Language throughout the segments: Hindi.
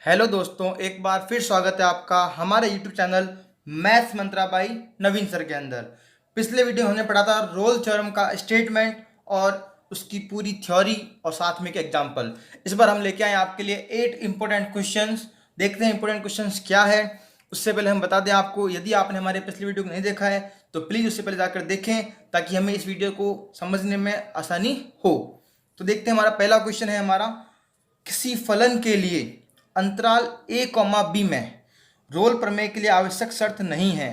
हेलो दोस्तों, एक बार फिर स्वागत है आपका हमारे YouTube channel maths Mantra by Naveen sir के अंदर। पिछले वीडियो हमने पढ़ा था रोल थ्योरम का स्टेटमेंट और उसकी पूरी थ्योरी और साथ में एक एग्जांपल। इस बार हम लेके आए आपके लिए 8 इंपॉर्टेंट क्वेश्चंस। देखते हैं इंपॉर्टेंट क्वेश्चंस क्या है। उससे पहले हम बता दें आपको, यदि आपने हमारे पिछले वीडियो को नहीं देखा है तो प्लीज़ उससे पहले जाकर देखें ताकि हमें इस वीडियो को समझने में आसानी हो। तो देखते हैं, हमारा पहला क्वेश्चन है हमारा, किसी फलन के लिए अंतराल a, b में रोल प्रमेय के लिए आवश्यक शर्त नहीं है।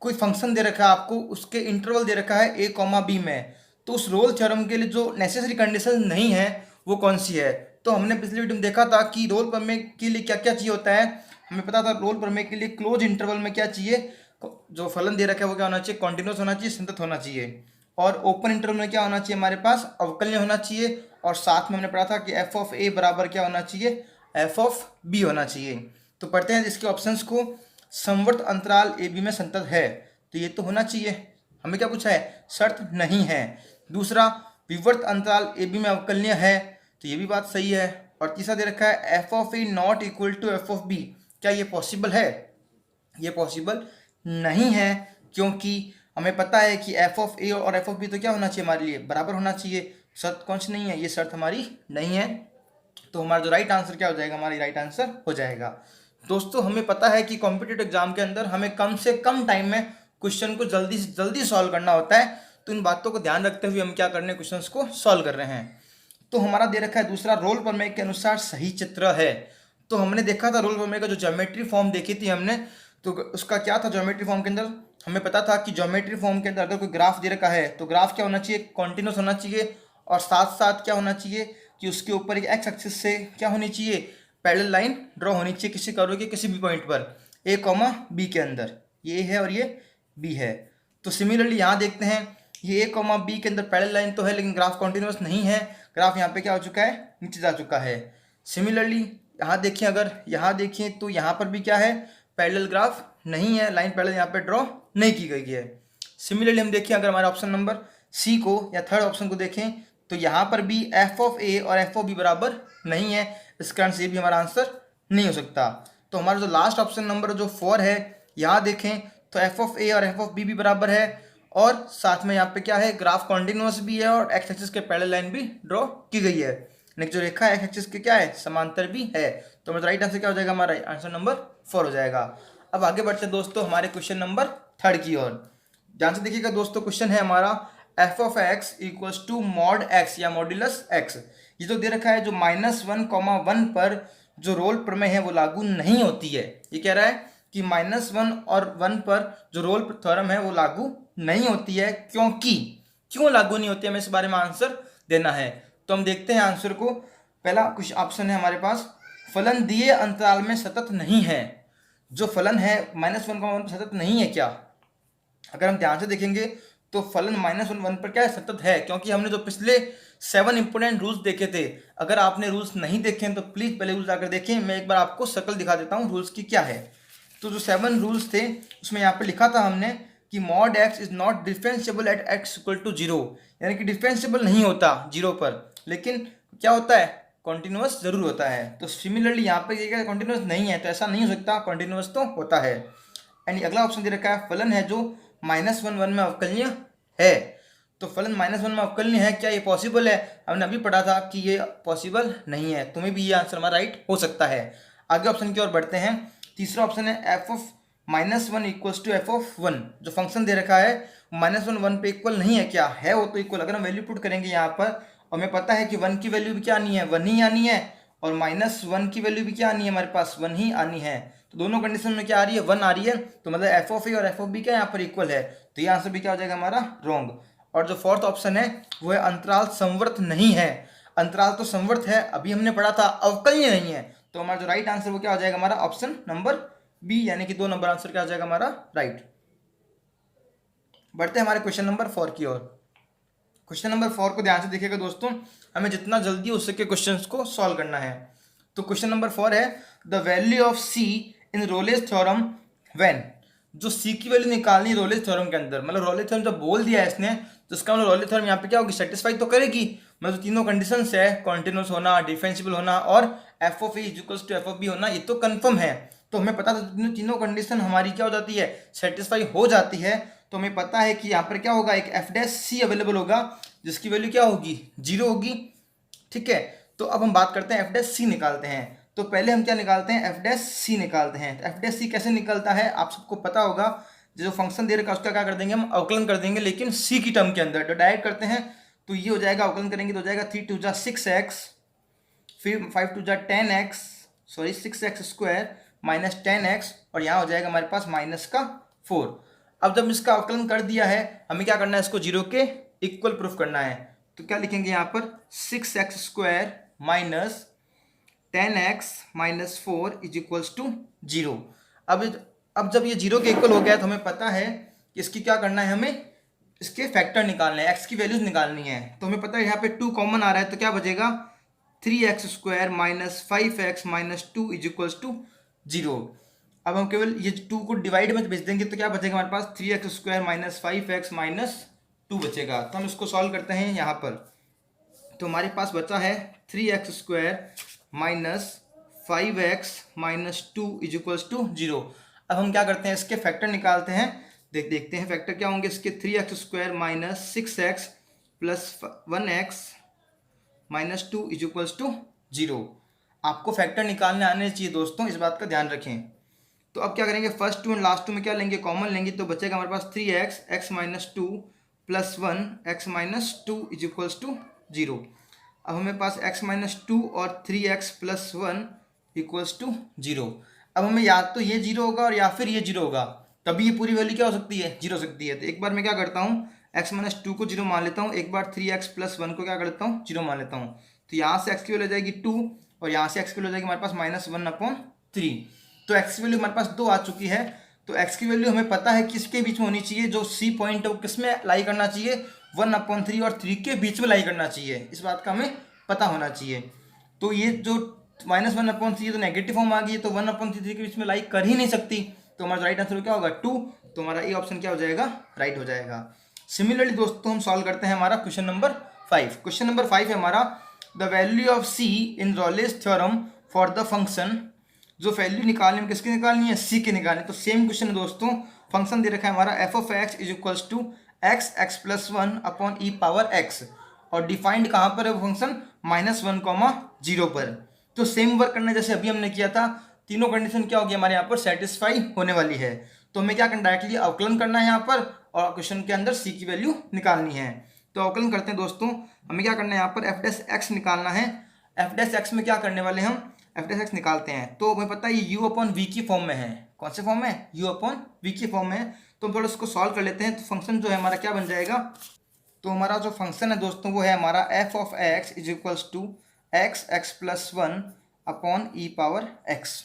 कोई फंक्शन दे रखा है आपको, उसके इंटरवल दे रखा है a, b में, तो उस रोल थ्योरम के लिए जो नेसेसरी कंडीशन नहीं है वो कौन सी है। तो हमने पिछले वीडियो में देखा था कि रोल प्रमेय के लिए क्या क्या चाहिए होता है। हमें पता था रोल प्रमेय के लिए क्लोज इंटरवल में क्या चाहिए, जो फलन दे रखा है वो क्या होना चाहिए, कॉन्टिन्यूस होना चाहिए, संतत होना चाहिए। और ओपन इंटरवल में क्या होना चाहिए, हमारे पास अवकलनीय होना चाहिए। और साथ में हमने पढ़ा था कि एफ ऑफ ए बराबर क्या होना चाहिए, एफ ऑफ बी होना चाहिए। तो पढ़ते हैं इसके ऑप्शंस को। समवर्त अंतराल ए बी में संतत है, तो ये तो होना चाहिए। हमें क्या पूछा है, शर्त नहीं है। दूसरा, विवर्त अंतराल ए बी में अवकलनीय है, तो ये भी बात सही है। और तीसरा दे रखा है F of A not equal to F of B, क्या ये पॉसिबल है, ये पॉसिबल नहीं है, क्योंकि हमें पता है कि एफ ऑफ ए और एफ ऑफ बी तो क्या होना चाहिए, हमारे लिए बराबर होना चाहिए। शर्त कौन सी नहीं है, ये शर्त हमारी नहीं है। तो हमारा जो राइट आंसर क्या हो जाएगा, हमारी राइट आंसर हो जाएगा। दोस्तों, हमें पता है कि कॉम्पिटिटिव एग्जाम के अंदर हमें कम से कम टाइम में क्वेश्चन को जल्दी से जल्दी सॉल्व करना होता है। तो इन बातों को ध्यान रखते हुए हम क्या कर रहे हैं, क्वेश्चंस को सॉल्व कर रहे हैं। तो हमारा दे रखा है दूसरा, रोल प्रमेय के अनुसार सही चित्र है। तो हमने देखा था रोल प्रमेय का जो ज्योमेट्री फॉर्म देखी थी हमने, तो उसका क्या था, ज्योमेट्री फॉर्म के अंदर हमें पता था कि ज्योमेट्री फॉर्म के अंदर अगर कोई ग्राफ दे रखा है तो ग्राफ क्या होना चाहिए, कॉन्टिन्यूस होना चाहिए। और साथ साथ क्या होना चाहिए कि उसके ऊपर एक एक्स एक्सिस से क्या होनी चाहिए, पैरेलल लाइन ड्रॉ होनी चाहिए किसी कर्व के किसी भी पॉइंट पर ए, बी के अंदर। ये है और ये बी है। तो सिमिलरली यहाँ देखते हैं, ये ए, बी के अंदर पैरेलल लाइन तो है लेकिन ग्राफ कॉन्टिन्यूस नहीं है। ग्राफ यहाँ पे क्या हो चुका है, नीचे जा चुका है। सिमिलरली यहाँ देखिए, अगर यहाँ देखिए तो यहाँ पर भी क्या है, पैरेलल ग्राफ नहीं है, लाइन पैरेलल यहाँ पे ड्रॉ नहीं की गई है। सिमिलरली हम देखें, अगर हमारे ऑप्शन नंबर सी को या थर्ड ऑप्शन को देखें तो यहाँ पर भी एफ ऑफ ए और एफ ऑफ बी बराबर नहीं है। इस कारण से भी हमारा आंसर नहीं हो सकता। तो हमारा जो लास्ट ऑप्शन नंबर जो 4 है, यहाँ देखें तो एफ ऑफ ए और एफ ऑफ बी भी बराबर है। और साथ में यहाँ पे क्या है, ग्राफ कॉन्टिन्यूस भी है और एक्स एक्सिस के पैरेलल लाइन भी ड्रॉ की गई है। नेक्स्ट जो रेखा है एक्स एक्सिस के क्या है, समांतर भी है। तो हमारा राइट आंसर क्या हो जाएगा, हमारा आंसर नंबर 4 हो जाएगा। अब आगे बढ़ते हैं दोस्तों हमारे क्वेश्चन नंबर 3 की ओर। ध्यान से देखिएगा दोस्तों, क्वेश्चन है हमारा F of X equals to mod X या मॉड्यूलस एक्स। ये जो दे रखा है, जो -1, 1 पर जो रोल प्रमेय है वो लागू नहीं होती है। ये कह रहा है कि -1 और 1 पर जो रोल थ्योरम है वो लागू नहीं होती है। क्यों लागू नहीं होती है, हमें इस बारे में आंसर देना है। तो हम देखते हैं आंसर को। पहला कुछ ऑप्शन है हमारे पास, फलन दिए अंतराल में सतत नहीं है। जो फलन है -1, सतत नहीं है क्या, अगर हम ध्यान से देखेंगे तो फलन -1 पर क्या है, सतत है। क्योंकि हमने जो पिछले 7 इंपोर्टेंट रूल्स देखे थे, अगर आपने रूल्स नहीं देखे हैं तो प्लीज़ पहले रूल्स आकर देखें। मैं एक बार आपको शक्ल दिखा देता हूँ रूल्स की क्या है। तो जो 7 रूल्स थे उसमें यहाँ पे लिखा था हमने कि mod X is not differentiable at X equal to 0, यानी कि डिफरेंशिएबल नहीं होता 0 पर, लेकिन क्या होता है, कॉन्टिन्यूस जरूर होता है। तो सिमिलरली यहाँ पे ये कॉन्टिन्यूस नहीं है, तो ऐसा नहीं हो सकता, कॉन्टिन्यूस तो होता है। एंड अगला ऑप्शन दे रखा है, फलन है जो -1 में अवकलनीय है। तो फलन -1 में अवकलनीय है, क्या ये पॉसिबल है, हमने अभी पढ़ा था कि ये पॉसिबल नहीं है। तुम्हें भी ये आंसर हमारा राइट हो सकता है। आगे ऑप्शन की ओर बढ़ते हैं। तीसरा ऑप्शन है F of -1 equals to F of 1। जो फंक्शन दे रखा है -1 1 पे इक्वल नहीं है, क्या है वो तो इक्वल। अगर हम वैल्यू पुट करेंगे यहाँ पर, और हमें पता है कि 1 की वैल्यू भी क्या आनी है, 1 ही आनी है, और -1 की वैल्यू भी क्या आनी है, हमारे पास 1 ही आनी है। तो दोनों कंडीशन में क्या आ रही है, 1 आ रही है। तो मतलब एफ ऑफ ए और एफ ऑफ बी क्या यहाँ पर इक्वल है। तो ये आंसर भी क्या हो जाएगा हमारा, रॉन्ग। और जो फोर्थ ऑप्शन है वो है अंतराल संवर्त नहीं है। अंतराल तो संवर्त है, अभी हमने पढ़ा था अवकलनीय नहीं है। तो हमारा जो राइट आंसर वो क्या हो जाएगा, हमारा ऑप्शन नंबर बी, यानी कि 2 नंबर आंसर क्या हो जाएगा हमारा राइट। बढ़ते हैं हमारे क्वेश्चन नंबर 4 की ओर। क्वेश्चन नंबर 4 को ध्यान से देखिएगा दोस्तों, हमें जितना जल्दी हो सके क्वेश्चंस को सॉल्व करना है। तो क्वेश्चन नंबर 4 है, the value of C in Rolle's theorem when. जो सी की वैल्यू निकालनी रोलेज थ्योरम के अंदर, मतलब रोलेज थ्योरम जब बोल दिया है इसने तो इसका मतलब रोलेज थ्योरम यहाँ पे क्या होगी, सेटिस्फाई तो करेगी। मतलब जो तीनों कंडीशंस है, कॉन्टिन्यूस होना, डिफरेंशिएबल होना और F of A equals to F of B होना, ये तो कंफर्म है। तो हमें पता था तीनों कंडीशन हमारी क्या हो जाती है, सेटिस्फाई हो जाती है। तो हमें पता है कि यहाँ पर क्या होगा, एक एफ डैश सी अवेलेबल होगा जिसकी वैल्यू क्या होगी, 0 होगी। ठीक है, तो अब हम बात करते हैं एफ डैश सी निकालते हैं। तो पहले हम क्या निकालते हैं, एफ डैश सी निकालते हैं। तो एफ डैश सी कैसे निकलता है आप सबको पता होगा, जो फंक्शन दे रखा है उसका क्या कर देंगे, हम अवकलन कर देंगे, लेकिन सी की टर्म के अंदर। तो डायरेक्ट करते हैं तो ये हो जाएगा, अवकलन करेंगे तो हो जाएगा 3 2 6x, फिर 5 2 10x, sorry 6x square minus 10x, और यहाँ हो जाएगा हमारे पास माइनस का 4। अब जब इसका अवकलन कर दिया है, हमें क्या करना है, इसको 0 के इक्वल प्रूफ करना है। तो क्या लिखेंगे यहाँ पर, 6x square minus 10x minus 4 is equals to 0। अब जब ये 0 के इक्वल हो गया तो हमें पता है कि इसकी क्या करना है, हमें इसके फैक्टर निकालने हैं, x की वैल्यूज निकालनी है। तो हमें पता है यहाँ पे 2 कॉमन आ रहा है, तो क्या बचेगा, 3x square minus 5x minus 2 is equals to 0। अब हम केवल ये 2 को डिवाइड में भेज देंगे तो क्या बचेगा हमारे पास, 3x square minus 5x minus 2 बचेगा। तो हम इसको सॉल्व करते हैं यहाँ पर। तो हमारे पास बचा है 3x square minus 5x minus 2 is equals to 0। अब हम क्या करते हैं, इसके फैक्टर निकालते हैं। देखते हैं फैक्टर क्या होंगे इसके, 3x square minus 6x plus 1x minus 2 is equals to 0। आपको फैक्टर निकालने आने चाहिए दोस्तों, इस बात का ध्यान रखें। तो अब क्या करेंगे, first two and last two में क्या लेंगे, कॉमन लेंगे, तो बचेगा हमारे पास 3x x minus 2 plus 1 x minus 2 is equals to 0। अब हमें पास x माइनस 2 और 3x प्लस 1 इक्वल्स टू 0। अब हमें या तो ये 0 होगा और या फिर ये 0 होगा, तभी ये पूरी वैल्यू क्या हो सकती है, 0 हो सकती है। तो एक बार मैं क्या करता हूँ, x माइनस 2 को 0 मान लेता हूँ, एक बार 3x प्लस 1 को क्या कर लेता हूँ, 0 मान लेता हूँ। तो यहाँ से x की वैल्यू हो जाएगी 2 और यहाँ से x की वैल्यू हो जाएगी हमारे पास माइनस 1/3। तो x की वैल्यू हमारे पास 2 आ चुकी है। तो x की वैल्यू हमें पता है किसके बीच में होनी चाहिए, जो C पॉइंट है वो किस में लाई करना चाहिए, 1/3 और 3 के बीच में लाई करना चाहिए। इस बात का हमें पता होना चाहिए। तो ये जो माइनस 1/3 तो नेगेटिव फॉर्म आ गई, तो 1/3 के बीच में लाई कर ही नहीं सकती। तो हमारा राइट आंसर क्या होगा, 2। तो हमारा ये ऑप्शन क्या हो जाएगा, राइट हो जाएगा। सिमिलरली दोस्तों हम सॉल्व करते हैं हमारा क्वेश्चन नंबर 5। क्वेश्चन नंबर 5 है हमारा, the value of C in Rolle's theorem for the function. जो वैल्यू निकालनी है किसकी निकालनी है, C की निकालनी है। तो सेम क्वेश्चन है दोस्तों, फंक्शन दे रखा है हमारा f of x is equals to x plus 1 upon e power x, और डिफाइंड कहाँ पर है वो फंक्शन, -1, 0 पर। तो सेम वर्क करना जैसे अभी हमने किया था, तीनों कंडीशन क्या होगी हमारे यहाँ पर सेटिस्फाई होने वाली है। तो हमें क्या करना, डायरेक्टली अवकलन करना है यहाँ पर, और क्वेश्चन के अंदर C की वैल्यू निकालनी है। तो अवकलन करते हैं दोस्तों, हमें क्या करना है यहाँ पर, एफ डैश एक्स निकालना है। एफ डैश एक्स में क्या करने वाले हम, एफ डैश एक्स निकालते हैं। तो हमें पता है ये u अपॉन वी की फॉर्म में है। कौन से फॉर्म में, u अपॉन वी की फॉर्म में है। तो हम थोड़ा इसको सॉल्व कर लेते हैं। तो फंक्शन जो है हमारा क्या बन जाएगा, तो हमारा जो फंक्शन है दोस्तों वो है हमारा F of x is equals to x plus 1 upon e power x.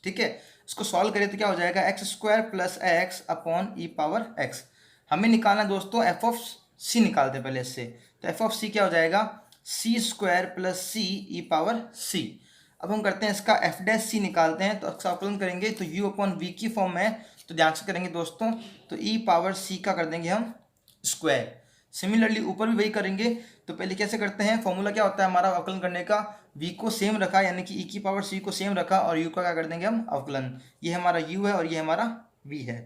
ठीक है, इसको सॉल्व करें तो क्या हो जाएगा, x square plus x upon e power x. हमें निकालना दोस्तों एफ ऑफ सी निकालते हैं पहले इससे। तो एफ ऑफ सी क्या हो जाएगा, सी स्क्वायर प्लस सी ई पावर सी। अब हम करते हैं इसका एफ डैश सी निकालते हैं। तो इसका अवकलन करेंगे तो यू अपॉन वी की फॉर्म में है, तो ध्यान से करेंगे दोस्तों। तो ई पावर सी का कर देंगे हम स्क्वायर। सिमिलरली ऊपर भी वही करेंगे। तो पहले कैसे करते हैं, फॉर्मूला क्या होता है हमारा अवकलन करने का, v को सेम रखा यानी कि e की पावर c को सेम रखा, और u का क्या कर देंगे हम अवकलन। ये हमारा u है और ये हमारा v है।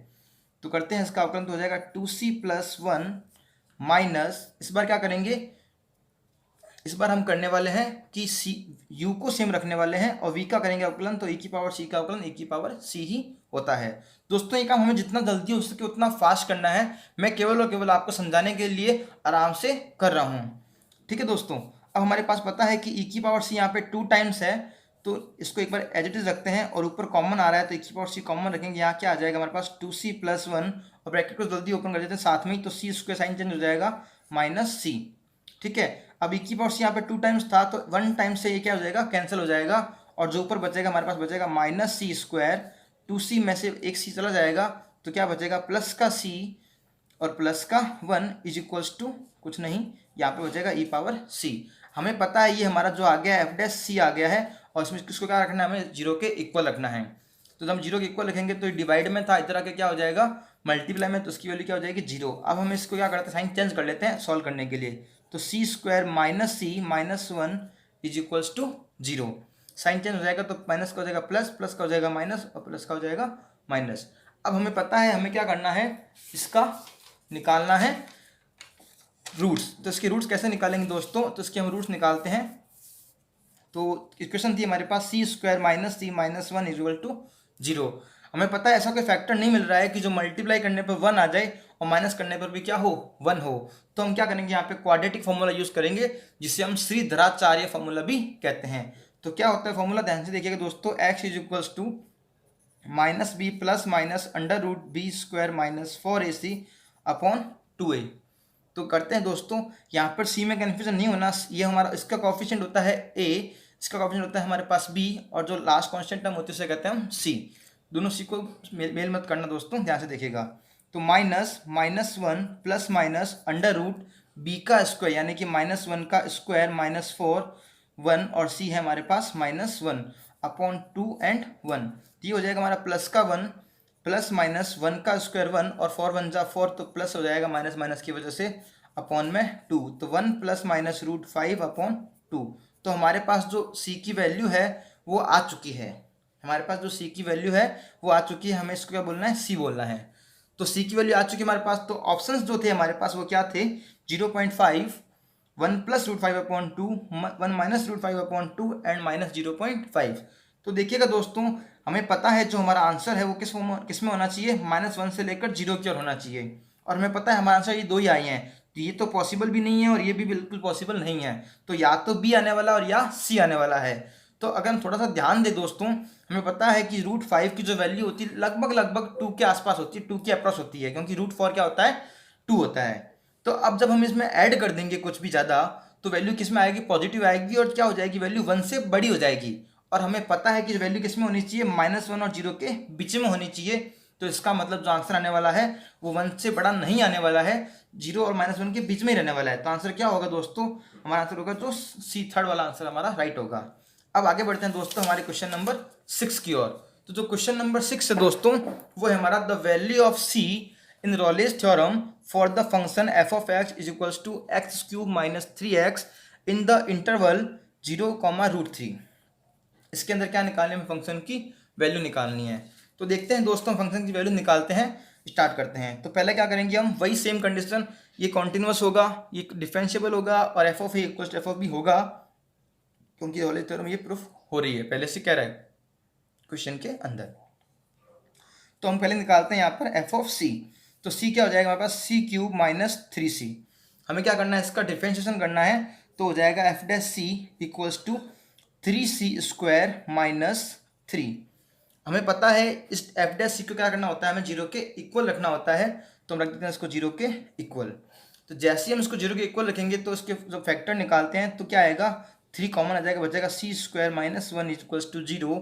तो करते हैं इसका अवकलन, तो हो जाएगा 2c प्लस 1 माइनस, इस बार क्या करेंगे, इस बार हम करने वाले हैं कि u को सेम रखने वाले हैं और v का करेंगे अवकलन। तो e की पावर c का अवकलन e की पावर c ही होता है। दोस्तों ये काम हमें जितना जल्दी हो सके उतना फास्ट करना है। मैं केवल और केवल आपको समझाने के लिए आराम से कर रहा हूँ। ठीक है दोस्तों, अब हमारे पास पता है कि e की पावर c यहाँ पे 2 टाइम्स है। तो इसको एक बार एज इट इज रखते हैं, और ऊपर कॉमन आ रहा है तो e की पावर c कॉमन रखेंगे। यहाँ क्या आ जाएगा हमारे पास 2c प्लस 1, और ब्रैकेट को जल्दी ओपन कर देते हैं साथ में ही, तो c स्क्वायर साइन चेंज हो जाएगा -c। ठीक है, अब e की पावर c यहाँ पे 2 टाइम्स था, तो 1 टाइम से ये क्या हो जाएगा, कैंसिल हो जाएगा, और जो ऊपर बचेगा हमारे पास बचेगा -c स्क्वायर। 2c में से एक c चला जाएगा, तो क्या बचेगा प्लस का c और प्लस का 1 इज इक्वल्स टू कुछ नहीं, यहाँ पे बचेगा e पावर c। हमें पता है ये हमारा जो आ गया है एफ डैश सी आ गया है, और इसमें किसको क्या रखना है, हमें 0 के इक्वल रखना है। तो जब हम जीरो के इक्वल लिखेंगे तो डिवाइड में था, इधर आके क्या हो जाएगा मल्टीप्लाई में, तो उसकी वैल्यू क्या हो जाएगी 0। अब हम इसको क्या करते हैं साइन चेंज कर लेते हैं सॉल्व करने के लिए। तो c square minus c minus 1 is equals to 0। Sign change हो जाएगा तो माइनस का हो जाएगा प्लस, प्लस का हो जाएगा माइनस और प्लस का हो जाएगा माइनस। अब हमें पता है हमें क्या करना है, इसका निकालना है रूट्स। तो इसके रूट्स कैसे निकालेंगे दोस्तों, तो इसके हम रूट्स निकालते हैं। तो इक्वेशन थी हमारे पास c square minus c minus 1 is equal to 0। हमें पता है ऐसा कोई फैक्टर नहीं मिल रहा है कि जो मल्टीप्लाई करने पर 1 आ जाए और माइनस करने पर भी क्या हो 1 हो। तो हम क्या करेंगे यहाँ पे क्वाड्रेटिक फॉर्मूला यूज करेंगे, जिसे हम श्रीधराचार्य फॉर्मूला भी कहते हैं। तो क्या होता है फॉर्मूला, ध्यान से देखिएगा दोस्तों, X is equals to minus B plus minus under root B square minus 4ac upon 2a। तो करते हैं दोस्तों, यहाँ पर सी में कन्फ्यूजन नहीं होना, ये हमारा इसका कॉफिशिएंट होता है a, इसका कॉफिशिएंट होता है हमारे पास b, और जो लास्ट कांस्टेंट टर्म होती है उसे कहते हैं हम c। दोनों सी को मेल मत करना दोस्तों, ध्यान से देखिएगा। तो -(-1) plus minus under root B का स्क्वायर यानी कि -1 का स्क्वायर -4 1 और c है हमारे पास -1 अपॉन 2 एंड 1। ये हो जाएगा हमारा प्लस का 1 प्लस माइनस 1 का स्क्वायर 1 और 4 1 जा 4, तो प्लस हो जाएगा माइनस माइनस की वजह से अपॉन में 2, तो 1 प्लस माइनस रूट 5 अपॉन 2। तो हमारे पास जो c की वैल्यू है वो आ चुकी है, हमारे पास जो c की वैल्यू है वो आ चुकी है। हमें इसको क्या बोलना है, c बोलना है। तो c की वैल्यू आ चुकी है हमारे पास। तो ऑप्शंस जो थे हमारे पास वो क्या थे, 0.5, 1 plus root 5 upon 2, 1 minus root 5 upon 2 and minus 0.5। तो देखिएगा दोस्तों, हमें पता है जो हमारा आंसर है वो किस में होना चाहिए, -1 से लेकर 0 की ओर होना चाहिए। और हमें पता है हमारा आंसर ये दो ही आए हैं, तो ये तो पॉसिबल भी नहीं है और ये भी बिल्कुल पॉसिबल नहीं है। तो या तो बी आने वाला और या सी आने वाला है। तो अगर हम थोड़ा सा ध्यान दें दोस्तों, हमें पता है कि √5 की जो वैल्यू होती है लगभग 2 के आसपास होती है, 2 के अप्रॉक्स होती है, क्योंकि √4 क्या होता है 2 होता है। तो अब जब हम इसमें ऐड कर देंगे कुछ भी ज़्यादा, तो वैल्यू किस में आएगी, पॉजिटिव आएगी, और क्या हो जाएगी वैल्यू 1 से बड़ी हो जाएगी। और हमें पता है कि वैल्यू किस में होनी चाहिए, -1 और 0 के बीच में होनी चाहिए। तो इसका मतलब जो आंसर आने वाला है वो 1 से बड़ा नहीं आने वाला है, 0 और -1 के बीच में ही रहने वाला है। तो आंसर क्या होगा दोस्तों, हमारा आंसर होगा जो सी, थर्ड वाला आंसर हमारा राइट होगा। अब आगे बढ़ते हैं दोस्तों हमारे क्वेश्चन नंबर 6 की ओर। तो जो क्वेश्चन नंबर 6 है दोस्तों वो है हमारा the value of C in Rolle's theorem for the function f of x is equals to x³ minus 3x in the interval 0, √3। इसके अंदर क्या निकालने में, फंक्शन की वैल्यू निकालनी है। तो देखते हैं दोस्तों, फंक्शन की वैल्यू निकालते हैं, स्टार्ट करते हैं। तो पहले क्या करेंगे हम, वही सेम कंडीशन, ये कॉन्टिन्यूस होगा, ये डिफरेंशिएबल होगा और F of A equal to F of B होगा, क्योंकि रॉलेज थ्योरम ये प्रूफ हो रही है, पहले से कह रहा है क्वेश्चन के अंदर। तो हम पहले निकालते हैं यहाँ पर एफ ऑफ सी। तो सी क्या हो जाएगा हमारे पास, c³ माइनस 3c। हमें क्या करना है, इसका डिफरेंशिएशन करना है। तो हो जाएगा F dash C equals to 3c² minus 3। हमें पता है इस एफ डैश सी को क्या करना होता है, हमें 0 के इक्वल रखना होता है। तो हम रख देते हैं इसको 0 के इक्वल। तो जैसे ही हम इसको 0 के इक्वल रखेंगे तो इसके जो फैक्टर निकालते हैं तो क्या आएगा, 3 कॉमन आ जाएगा, बचेगा c² माइनस 1 इक्वल्स टू 0।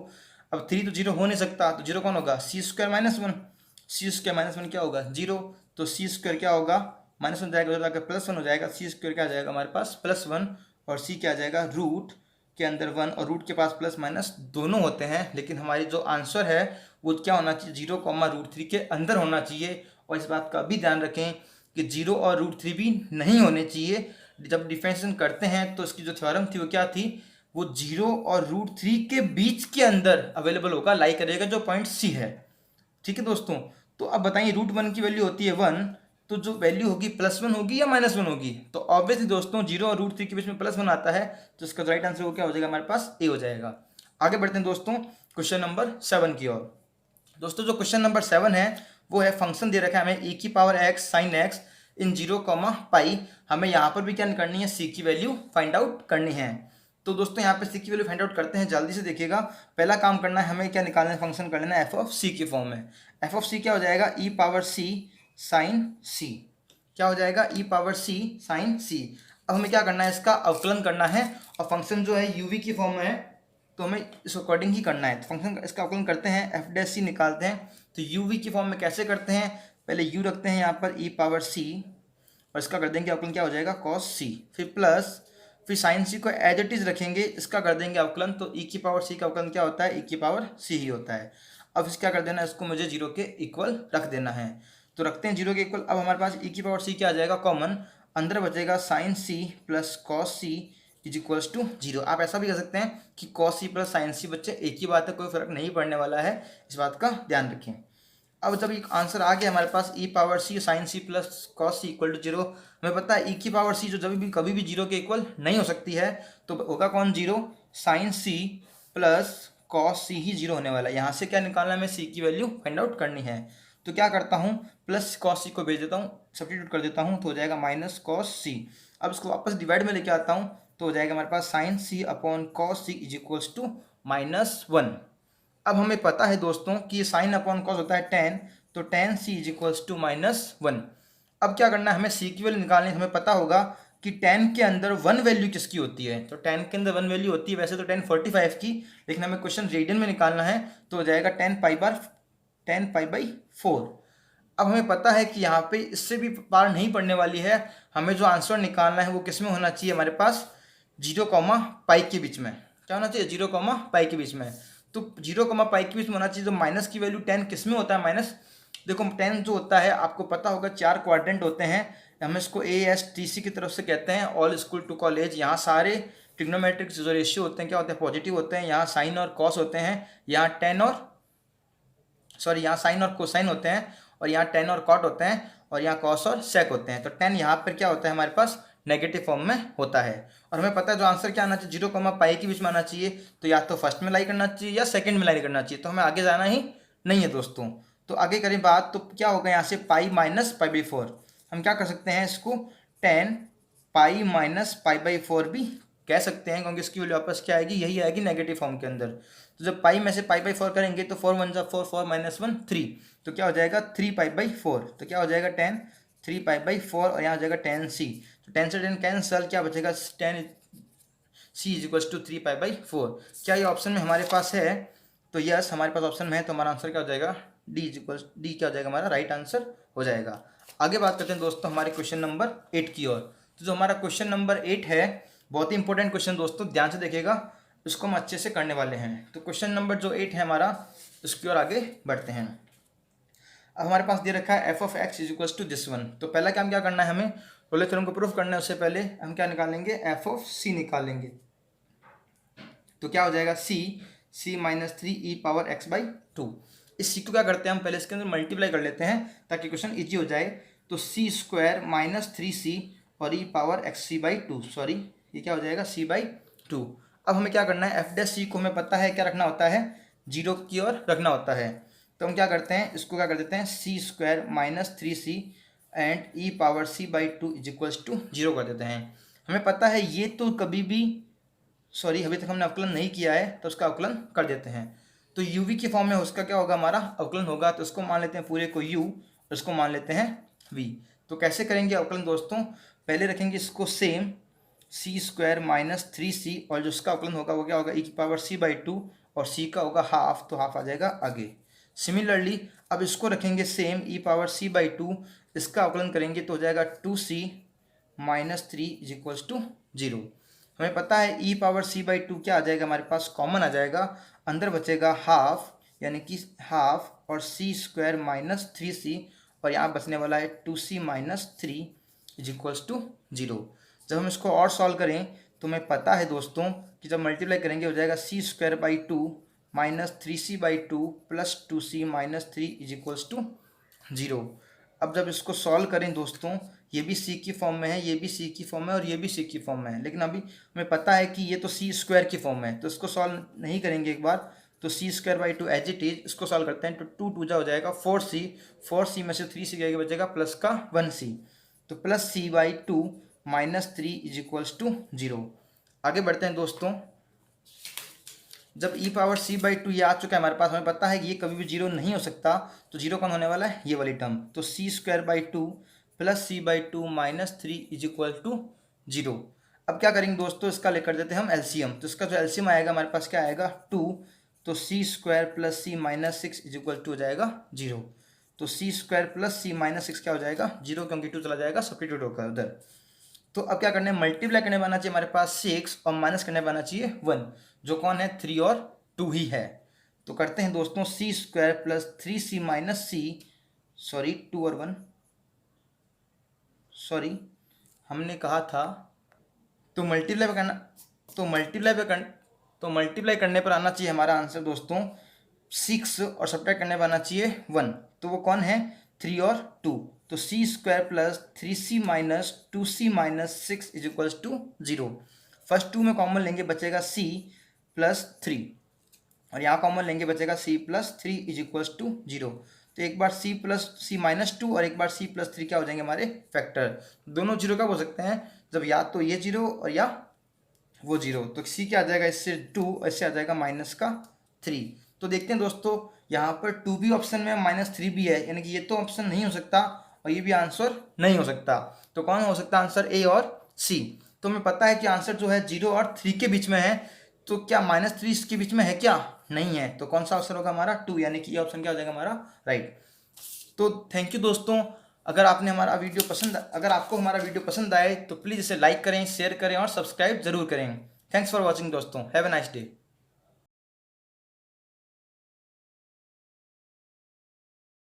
अब 3 तो 0 हो नहीं सकता, तो 0 कौन होगा, c² माइनस 1, c² माइनस 1 क्या होगा 0, तो c² क्या होगा -1 जाएगा, उधर जाकर +1 हो जाएगा, c² क्या आ जाएगा हमारे पास +1 और c क्या आ जाएगा रूट के अंदर 1 और रूट के पास प्लस माइनस दोनों होते हैं। लेकिन हमारी जो आंसर है वो क्या होना चाहिए, 0, √3 के अंदर होना चाहिए। और इस बात का भी ध्यान रखें कि 0 और √3 भी नहीं होने चाहिए। जब डिफरेंशिएशन करते हैं तो इसकी जो थ्योरम थी वो क्या थी, वो 0 और √3 के बीच के अंदर अवेलेबल होगा, लाई करेगा जो पॉइंट सी है। ठीक है दोस्तों, तो अब बताइए √1 की वैल्यू होती है 1, तो जो वैल्यू होगी +1 होगी या -1 होगी। तो ऑब्वियसली दोस्तों 0 और √3 के बीच में +1 आता है, तो इसका राइट आंसर वो क्या हो जाएगा हमारे पास, ए हो जाएगा। आगे बढ़ते हैं दोस्तों क्वेश्चन नंबर 7 की ओर। दोस्तों जो क्वेश्चन नंबर 7 है वो है, फंक्शन दे रखा है हमें e⁻x sin x इन 0, हमें यहाँ पर भी क्या करनी है, c की वैल्यू फाइंड आउट करनी है। तो दोस्तों यहाँ पे c की वैल्यू फाइंड आउट करते हैं, जल्दी से देखिएगा। पहला काम करना है हमें क्या निकालना है, फंक्शन कर लेना है एफ ऑफ सी की फॉर्म में। एफ ऑफ सी क्या हो जाएगा, e⁻c sin c, क्या हो जाएगा e⁻c sin c। अब हमें क्या करना है, इसका अवकलन करना है, और फंक्शन जो है uv की फॉर्म में है तो हमें इस अकॉर्डिंग ही करना है। तो फंक्शन इसका अवकलन करते हैं, एफ डैश सी निकालते हैं। तो uv की फॉर्म में कैसे करते हैं, पहले u रखते हैं यहाँ पर e⁻c और इसका कर देंगे अवकलन, क्या हो जाएगा cos c, फिर प्लस, फिर साइन सी को एज इट इज रखेंगे, इसका कर देंगे अवकलन। तो e⁻c का अवकलन क्या होता है, e⁻c ही होता है। अब इस क्या कर देना है, इसको मुझे 0 के इक्वल रख देना है। तो रखते हैं 0 के इक्वल। अब हमारे पास e की पावर c क्या आ जाएगा कॉमन, अंदर बचेगा sine c plus cos c is equals to 0। आप ऐसा भी कह सकते हैं कि cos c plus sine c, बच्चे एक ही बात है, कोई फर्क नहीं पड़ने वाला है, इस बात का ध्यान रखें। अब जब एक आंसर आ गया हमारे पास e power c sine c plus cos c equal to 0, हमें पता है e की पावर c जो जब भी कभी भी 0 के इक्वल नहीं हो सकती है, तो होगा कौन 0, sine c plus cos c ही 0 होने वाला है। यहाँ से क्या निकालना है, हमें c की वैल्यू फाइंड आउट करनी है। तो क्या करता हूँ, प्लस कॉस c को भेज देता हूँ, सब्स्टिट्यूट कर देता हूँ, तो हो जाएगा माइनस कॉस c। अब इसको वापस डिवाइड में लेके आता हूँ, तो हो जाएगा हमारे पास sine c upon cos c is equals to -1। अब हमें पता है दोस्तों कि ये साइन अपॉन कॉस होता है tan, तो tan c is equals to -1। अब क्या करना है, हमें c की वैल्यू निकालनी है। हमें पता होगा कि tan के अंदर 1 वैल्यू किसकी होती है, तो tan के अंदर 1 वैल्यू होती है वैसे तो tan 45 की, लेकिन हमें क्वेश्चन रेडियन में निकालना है, तो हो जाएगा tan पाई 4। अब हमें पता है कि यहाँ पे इससे भी पार नहीं पड़ने वाली है, हमें जो आंसर निकालना है वो किस में होना चाहिए, हमारे पास 0, पाई के बीच में। क्या होना चाहिए, 0, पाई के बीच में। तो 0, पाई के बीच में होना चाहिए। तो माइनस की वैल्यू 10 किस में होता है, माइनस, देखो 10 जो होता है आपको पता होगा 4 क्वाड्रेंट होते हैं, हम इसको ASTC की तरफ से कहते हैं, ऑल स्कूल टू कॉलेज। यहाँ सारे ट्रिग्नोमेट्रिक जो रेशियो होते हैं क्या होते हैं, पॉजिटिव होते हैं। यहाँ साइन और कॉस होते हैं, यहाँ यहाँ साइन और कोसाइन होते हैं, और यहाँ टेन और कॉट होते हैं, और यहाँ कॉस और सेक होते हैं। तो 10 यहाँ पर क्या होता है हमारे पास, नेगेटिव फॉर्म में होता है। और हमें पता है जो आंसर क्या आना चाहिए, 0, पाई के बीच में आना चाहिए। तो या तो फर्स्ट में लाई करना चाहिए या सेकंड में लाई करना चाहिए, तो हमें आगे जाना ही नहीं है दोस्तों। तो आगे करें बात, तो क्या होगा यहाँ से पाई माइनस पाई बाई 4। हम क्या कर सकते हैं, इसको 10 पाई माइनस पाई बाई 4 भी कह सकते हैं, क्योंकि इसकी वैल्यू वापस क्या आएगी, यही आएगी नेगेटिव फॉर्म के अंदर। तो जब पाई में से पाई बाई 4 करेंगे तो 4 1 4, 4 माइनस 1 3, तो क्या हो जाएगा 3 पाई बाई 4। तो क्या हो जाएगा 10 3 पाई बाई 4, और यहाँ हो जाएगा 10 c। तो 10 से 10 कैंसल, क्या बचेगा 10 c is equals to 3 pi by 4। क्या ये ऑप्शन में हमारे पास है, तो यस हमारे पास ऑप्शन में है। तो हमारा आंसर क्या हो जाएगा, डी इज इक्वल्स डी क्या हो जाएगा, हमारा राइट आंसर हो जाएगा। आगे बात करते हैं दोस्तों हमारे क्वेश्चन नंबर 8 की ओर। तो जो हमारा क्वेश्चन नंबर 8 है, बहुत ही इंपॉर्टेंट क्वेश्चन दोस्तों, ध्यान से देखिएगा, इसको हम अच्छे से करने वाले हैं। तो क्वेश्चन नंबर जो 8 है हमारा, इसकी ओर आगे बढ़ते हैं। अब हमारे पास दे रखा है F of x is equals to this one. तो पहला काम क्या करना है, हमें रोले थ्योरम को प्रूफ करना है। उससे पहले हम क्या निकालेंगे, एफ ऑफ सी निकालेंगे। तो क्या हो जाएगा c minus 3 e power x by 2। इस सी को क्या करते हैं, हम पहले इसके अंदर मल्टीप्लाई कर लेते हैं ताकि क्वेश्चन इजी हो जाए। तो सी स्क्वायर माइनस 3c और e power x c by 2, sorry ये क्या हो जाएगा c बाई 2। अब हमें क्या करना है, एफ डैश सी को हमें पता है क्या रखना होता है, 0 की ओर रखना होता है। तो हम क्या करते हैं, इसको क्या कर देते हैं, c square minus 3c and e power c by 2 is equals to 0 कर देते हैं। हमें पता है ये तो कभी भी, सॉरी अभी तक हमने अवकलन नहीं किया है, तो उसका अवकलन कर देते हैं। तो यूवी की फॉर्म में उसका क्या होगा, हमारा अवकलन होगा। तो इसको मान लेते हैं पूरे को u, और इसको मान लेते हैं v। तो कैसे करेंगे अवकलन दोस्तों, पहले रखेंगे इसको सेम सी स्क्वायर माइनस 3c, और जो उसका अवकलन होगा वो क्या होगा, ई की पावर c बाई 2, और c का होगा हाफ, तो हाफ आ जाएगा आगे। सिमिलरली अब इसको रखेंगे same E power c by 2, इसका अवकलन करेंगे तो हो जाएगा 2c minus 3 is equals to 0। हमें पता है ई पावर c बाई 2 क्या आ जाएगा, हमारे पास कॉमन आ जाएगा, अंदर बचेगा हाफ, यानी कि हाफ और c स्क्वायर माइनस 3c, और यहाँ बचने वाला है 2c minus 3 is equals to 0। जब हम इसको और सॉल्व करें तो हमें पता है दोस्तों कि जब मल्टीप्लाई करेंगे हो जाएगा c square by 2 minus 3c by 2 plus 2c minus 3 is equals to 0। अब जब इसको सॉल्व करें दोस्तों, ये भी c की फॉर्म में है, ये भी c की फॉर्म है, और ये भी c की फॉर्म में है, लेकिन अभी हमें पता है कि ये तो c स्क्वायर की फॉर्म है, तो इसको सॉल्व नहीं करेंगे एक बार। तो c square by 2 as it is, इसको सॉल्व करते हैं तो 2 2 हो जाएगा 4c में से 3c जाएगा, बचेगा प्लस का 1c, तो plus c by 2 minus 3 is equals to 0। आगे बढ़ते हैं दोस्तों। जब ई पावर c बाई 2 ये आ चुका है हमारे पास, हमें पता है कि ये कभी भी 0 नहीं हो सकता, तो 0 कौन होने वाला है, ये वाली टर्म। तो c square by 2 plus c by 2 minus 3 is equal to 0। अब क्या करेंगे दोस्तों, इसका लेकर देते हैं हम एलसीएम। तो इसका जो एलसीएम आएगा हमारे पास क्या आएगा 2, तो c square plus c minus 6 is equal to हो जाएगा 0। तो c square plus c minus 6 क्या हो जाएगा 0, क्योंकि 2 चला जाएगा सब्स्टिट्यूट होकर उधर। तो अब क्या करना है, मल्टीप्लाई करने वाला चाहिए हमारे पास 6, और माइनस करने वाला चाहिए 1, जो कौन है 3 और 2 ही है। तो करते हैं दोस्तों, सी स्क्वायर प्लस 3c माइनस सी, सॉरी 2 और 1, सॉरी हमने कहा था, तो मल्टीप्लाई करना, तो मल्टीप्लाई करने पर आना चाहिए हमारा आंसर दोस्तों 6 और सब्ट्रैक्ट करने पर आना चाहिए 1। तो वो कौन है, 3 और 2। तो c square plus 3c minus 2c minus 6 is equals to 0। First 2 में कॉमन लेंगे बचेगा c प्लस 3, और यहाँ कॉमन लेंगे बचेगा c plus 3 is equals to 0। तो एक बार c प्लस c माइनस 2 और एक बार c प्लस 3 क्या हो जाएंगे हमारे फैक्टर। दोनों जीरो कब हो सकते हैं, जब या तो ये जीरो और या वो जीरो। तो c क्या आ जाएगा इससे 2, इससे आ जाएगा माइनस का 3। तो देखते हैं दोस्तों, यहाँ पर 2 भी ऑप्शन में माइनस 3 भी है, यानी कि ये तो ऑप्शन नहीं हो सकता और ये भी आंसर नहीं हो सकता। तो कौन हो सकता है आंसर, ए और सी। तो हमें पता है कि आंसर जो है 0 और 3 के बीच में है, तो क्या -3 इसके बीच में है क्या, नहीं है। तो कौन सा आंसर होगा हमारा 2, यानी कि ये ऑप्शन क्या हो जाएगा हमारा राइट। तो थैंक यू दोस्तों, अगर आपको हमारा वीडियो पसंद आए तो प्लीज़ इसे लाइक करें, शेयर करें और सब्सक्राइब जरूर करें। थैंक्स फॉर वॉचिंग दोस्तों, हैव ए नाइस डे।